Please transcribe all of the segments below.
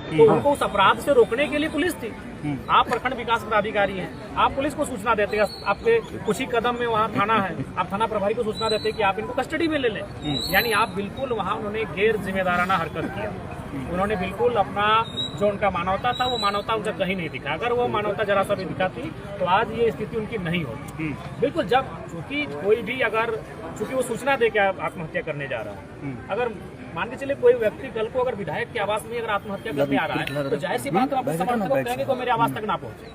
तो उनको उस अपराध से रोकने के लिए पुलिस थी। आप प्रखंड विकास पदाधिकारी हैं, आप पुलिस को सूचना देते हैं, आपके कुछ ही कदम में वहाँ थाना है, आप थाना प्रभारी को सूचना देते हैं कि आप इनको कस्टडी में ले लें। यानी आप बिल्कुल वहाँ उन्होंने गैर जिम्मेदाराना हरकत किया। उन्होंने बिल्कुल अपना जो उनका मानवता था वो मानवता उनका कहीं नहीं दिखा। अगर वो मानवता जरा सा भी दिखाती तो आज ये स्थिति उनकी नहीं होती। बिल्कुल, जब चूंकि कोई भी अगर चूंकि वो सूचना दे के आत्महत्या करने जा रहा है, अगर मान के चले कोई व्यक्ति कल को अगर विधायक के आवास में अगर आत्महत्या करने आ रहा है तो जाहिर सी बात है अपने समर्थकों को कहेंगे तो मेरे आवास तक ना पहुंचे,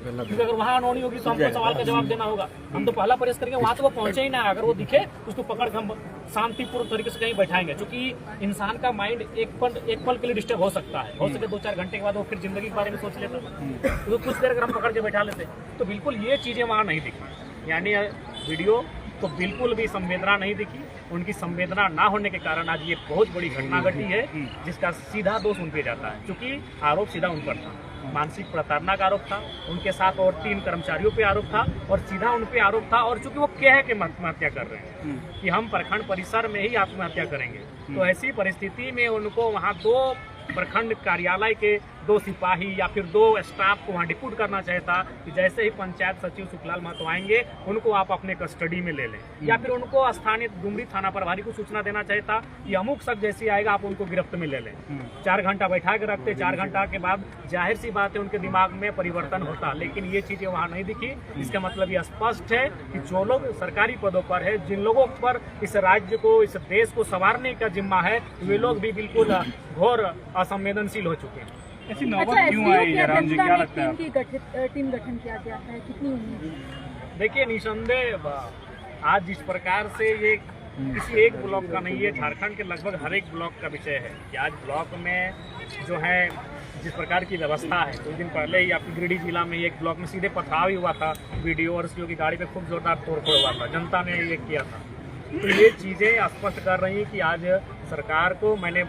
क्योंकि अगर वहाँ अनहोनी होगी तो हमको सवाल का जवाब देना होगा। हम तो पहला प्रयास करेंगे वहाँ तो वो पहुंचे ही ना, अगर वो दिखे उसको पकड़ हम शांतिपूर्ण तरीके से कहीं बैठाएंगे। क्योंकि इंसान का माइंड एक पल के लिए डिस्टर्ब हो सकता है, हो सके 2-4 घंटे के बाद वो फिर जिंदगी के बारे में सोच लेता है, तो कुछ देर अगर हम पकड़ के बैठा लेते तो बिल्कुल ये चीजें वहाँ नहीं दिखी। यानी वीडियो तो बिल्कुल भी संवेदना नहीं दिखी। उनकी संवेदना ना होने के कारण आज ये बहुत बड़ी घटना घटी है, जिसका सीधा दोष उन पे जाता है। क्योंकि आरोप सीधा उन पर था, मानसिक प्रताड़ना का आरोप था, उनके साथ और 3 कर्मचारियों पे आरोप था और सीधा उन पे आरोप था। और चूंकि वो कह के आत्महत्या कर रहे हैं कि हम प्रखंड परिसर में ही आत्महत्या करेंगे, तो ऐसी परिस्थिति में उनको वहाँ 2 प्रखंड कार्यालय के 2 सिपाही या फिर 2 स्टाफ को वहाँ डिप्यूट करना चाहता कि जैसे ही पंचायत सचिव सुखलाल महतो आएंगे उनको आप अपने कस्टडी में ले लें, या फिर उनको स्थानीय डुमरी थाना प्रभारी को सूचना देना चाहता कि अमुक शख्स जैसे आएगा आप उनको गिरफ्त में ले लें। 4 घंटा बैठा के रखते, 4 घंटा के बाद जाहिर सी बात है उनके दिमाग में परिवर्तन होता, लेकिन ये चीजें वहाँ नहीं दिखी। इसका मतलब ये स्पष्ट है कि जो लोग सरकारी पदों पर है, जिन लोगों पर इस राज्य को, इस देश को संवारने का जिम्मा है, वे लोग भी बिल्कुल घोर असंवेदनशील हो चुके हैं। ऐसी नौबत क्यों आई जयराम जी, क्या लगता है? टीम गठन किया गया है, कितनी उम्मीद? देखिए, निसंदेह आज जिस प्रकार से ये किसी एक ब्लॉक का नहीं है, झारखंड के लगभग हर एक ब्लॉक का विषय है कि आज ब्लॉक में जो है जिस प्रकार की व्यवस्था है। कुछ दिन पहले ही आपकी गिरिडीह जिला में एक ब्लॉक में सीधे पथराव ही हुआ था, वीडियो और की गाड़ी पे खूब जोरदार तोड़फोड़ हुआ था, जनता ने ये किया था। तो ये चीज़ें स्पष्ट कर रही हैं कि आज सरकार को, मैंने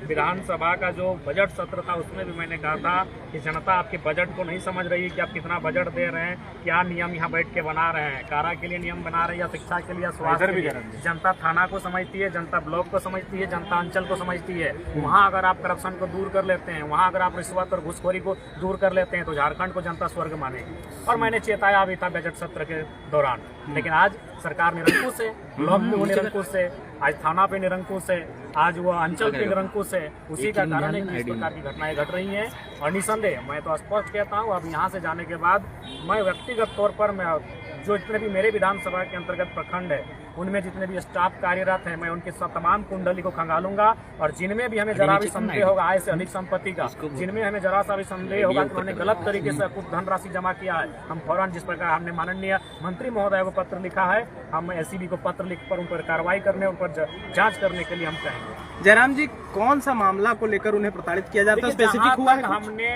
विधानसभा का जो बजट सत्र था उसमें भी मैंने कहा था कि जनता आपके बजट को नहीं समझ रही है कि आप कितना बजट दे रहे हैं, क्या नियम यहाँ बैठ के बना रहे हैं, कारा के लिए नियम बना रहे हैं या शिक्षा के लिए या स्वास्थ्य के लिए। जनता थाना को समझती है, जनता ब्लॉक को समझती है, जनता अंचल को समझती है। वहाँ अगर आप करप्शन को दूर कर लेते हैं, वहाँ अगर आप रिश्वत और घूसखोरी को दूर कर लेते हैं तो झारखंड को जनता स्वर्ग मानेगी। और मैंने चेताया भी था बजट सत्र के दौरान, लेकिन आज सरकार निरंकुश है, ब्लॉक में वो निरंकुश है, आज थाना पे निरंकुश है, आज वो अंचल पे निरंकुश है। उसी का कारण है कि इस प्रकार की घटनाएं घट रही हैं। और निसंदेह मैं तो स्पष्ट कहता हूँ, अब यहाँ से जाने के बाद मैं व्यक्तिगत तौर पर मैं जो जितने भी मेरे विधानसभा के अंतर्गत प्रखंड है उनमें जितने भी स्टाफ कार्यरत हैं, मैं उनके सब तमाम कुंडली को खंगालूंगा। और जिनमें भी हमें जरा भी संदेह होगा आय से अधिक संपत्ति का, जिनमें हमें जरा सा भी संदेह होगा कि उन्होंने गलत तरीके से कुछ धनराशि जमा किया है, हम फौरन, जिस प्रकार हमने माननीय मंत्री महोदय को पत्र लिखा है, हम एसीबी को पत्र लिख कर उन पर कार्रवाई करने, उन पर जांच करने के लिए हम कहेंगे। जयराम जी, कौन सा मामला को लेकर उन्हें प्रताड़ित किया जाता है, स्पेसिफिक हुआ है? हमने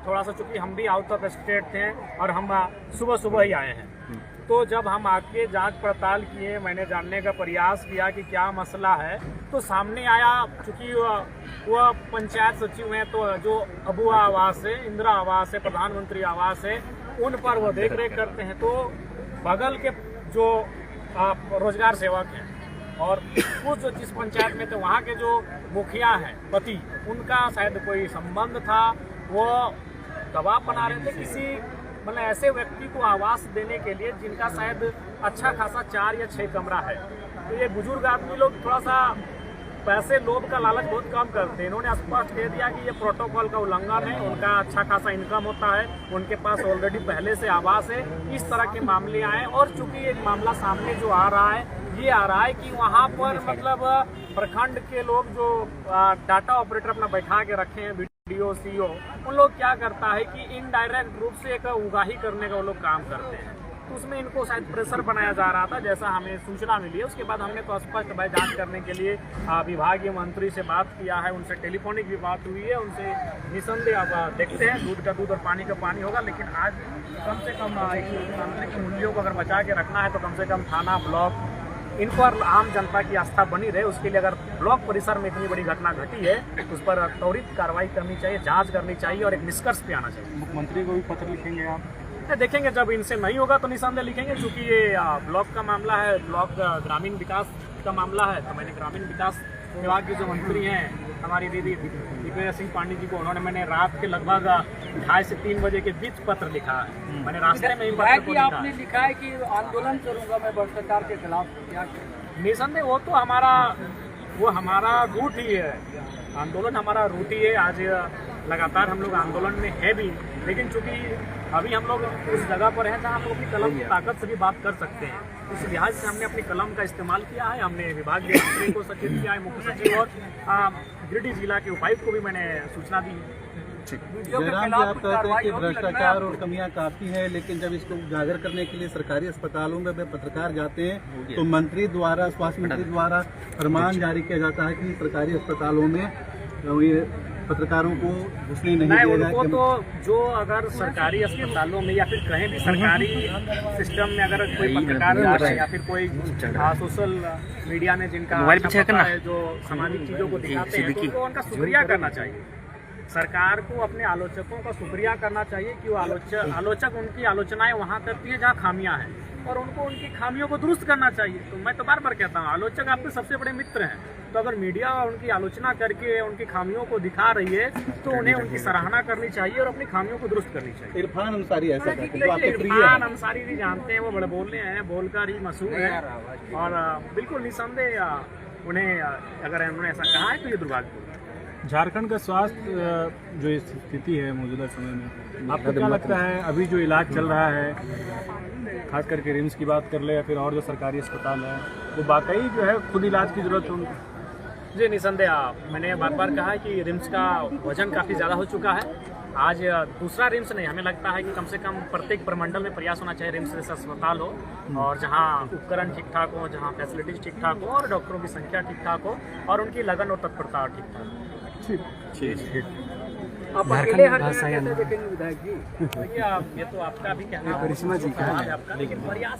थोड़ा सा, चूंकि हम भी आउट ऑफ स्टेट थे और हम सुबह ही आए हैं, तो जब हम आके जांच पड़ताल किए, मैंने जानने का प्रयास किया कि क्या मसला है, तो सामने आया चूंकि वह पंचायत सचिव हैं, तो जो अबुआ आवास है, इंदिरा आवास है, प्रधानमंत्री आवास है, उन पर वो देख रेख करते हैं। तो बगल के जो रोजगार सेवक हैं और उस जो जिस पंचायत में थे वहाँ के जो मुखिया हैं पति, उनका शायद कोई संबंध था, वो दबाव बना रहे थे किसी मतलब ऐसे व्यक्ति को आवास देने के लिए जिनका शायद अच्छा खासा 4 या 6 कमरा है। तो ये बुजुर्ग आदमी लोग थोड़ा सा पैसे, लोभ का लालच बहुत कम करते हैं। इन्होंने स्पष्ट कह दिया कि ये प्रोटोकॉल का उल्लंघन है, उनका अच्छा खासा इनकम होता है, उनके पास ऑलरेडी पहले से आवास है। इस तरह के मामले आए और चूंकि एक मामला सामने जो आ रहा है, ये आ रहा है कि वहाँ पर मतलब प्रखंड के लोग जो डाटा ऑपरेटर अपना बैठा के रखे हैं, वीडियो सीओ, उन लोग क्या करता है कि इनडायरेक्ट रूप से एक उगाही करने का वो लोग काम करते हैं। तो उसमें इनको शायद प्रेशर बनाया जा रहा था, जैसा हमें सूचना मिली है। उसके बाद हमने तो स्पष्ट भाई जांच करने के लिए विभागीय मंत्री से बात किया है, उनसे टेलीफोनिक भी बात हुई है, उनसे निसंदेह अब देखते हैं, दूध का दूध और पानी का पानी होगा। लेकिन आज कम से कम लोकतांत्रिक मूल्यों को अगर बचा के रखना है तो कम से कम थाना, ब्लॉक, इन पर आम जनता की आस्था बनी रहे, उसके लिए अगर ब्लॉक परिसर में इतनी बड़ी घटना घटी है तो उस पर त्वरित कार्रवाई करनी चाहिए, जांच करनी चाहिए और एक निष्कर्ष पे आना चाहिए। मुख्यमंत्री को भी पत्र लिखेंगे आप? देखेंगे, जब इनसे नहीं होगा तो निसंदेह लिखेंगे। चूंकि ये ब्लॉक का मामला है, ब्लॉक ग्रामीण विकास का मामला है, तो मैंने ग्रामीण विकास विभाग के जो मंत्री हैं हमारी दीदी दिग्विजय सिंह पांडे जी को, उन्होंने मैंने रात के लगभग 2:30 से 3 बजे के बीच पत्र लिखा है। मैंने रास्ते में ही पत्र को लिखा। आपने लिखा है कि आंदोलन करूंगा मैं भ्रष्टाचार के खिलाफ, क्या निसंदेह वो तो हमारा रूट ही है, आंदोलन हमारा रूट ही है। आज लगातार हम लोग आंदोलन में है भी, लेकिन चूंकि अभी हम लोग उस जगह पर हैं जहाँ हम लोग अपनी कलम की ताकत से भी बात कर सकते हैं, इस लिहाज से हमने अपनी कलम का इस्तेमाल किया है। हमने विभागीय मंत्री को सचिव किया है, मुख्य सचिव और गिरिडीह जिला के उपायुक्त को भी मैंने सूचना दी है। जयराम जी, आप कहते हैं कि भ्रष्टाचार और कमियां काफी है, लेकिन जब इसको उजागर करने के लिए सरकारी अस्पतालों में पत्रकार जाते हैं तो मंत्री द्वारा, स्वास्थ्य मंत्री द्वारा फरमान जारी किया जाता है कि सरकारी अस्पतालों में ये पत्रकारों को घुसने नहीं दिया जाए। उनको तो जो अगर सरकारी अस्पतालों में या फिर कहीं भी सरकारी सिस्टम में अगर कोई पत्रकार या फिर कोई सोशल मीडिया ने जिनका है, जो सामाजिक चीजों को दिखाते हैं, तो उनको उनका शुक्रिया करना चाहिए। सरकार को अपने आलोचकों का शुक्रिया करना चाहिए कि वो आलोचक उनकी आलोचनाएं वहां करती हैं जहां खामियां हैं, और उनको उनकी खामियों को दुरुस्त करना चाहिए। तो मैं तो बार बार कहता हूँ, आलोचक आपके सबसे बड़े मित्र हैं, तो अगर मीडिया उनकी आलोचना करके उनकी खामियों को दिखा रही है तो उन्हें उनकी सराहना करनी चाहिए और अपनी खामियों को दुरुस्त करनी चाहिए। इरफान अंसारी ऐसा कहते हैं, इरफान अंसारी भी जानते हैं, वो बड़े बोलने हैं, बोलकर ही मशहूर है, और बिल्कुल निसंदेह उन्हें अगर उन्होंने ऐसा कहा है तो ये दुर्भाग्यपूर्ण है। झारखंड का स्वास्थ्य जो स्थिति है मौजूदा समय में, आपको क्या लगता है अभी जो इलाज चल रहा है, खास करके रिम्स की बात कर ले या फिर और जो सरकारी अस्पताल है, वो वाकई जो है खुद इलाज की जरूरत हो? जी निसंदेह, मैंने बार बार कहा है कि रिम्स का वजन काफ़ी ज़्यादा हो चुका है। आज दूसरा रिम्स नहीं, हमें लगता है कि कम से कम प्रत्येक प्रमंडल में प्रयास होना चाहिए रिम्स जैसा अस्पताल हो, और जहां उपकरण ठीक ठाक हो, जहां फैसिलिटीज ठीक ठाक हो, और डॉक्टरों की संख्या ठीक ठाक हो, और उनकी लगन और तत्परता ठीक ठाक हो। आप अकेले हर जगह कैसे देखेंगे विधायक जी? ये तो आपका भी कहना है, आपका, लेकिन प्रयास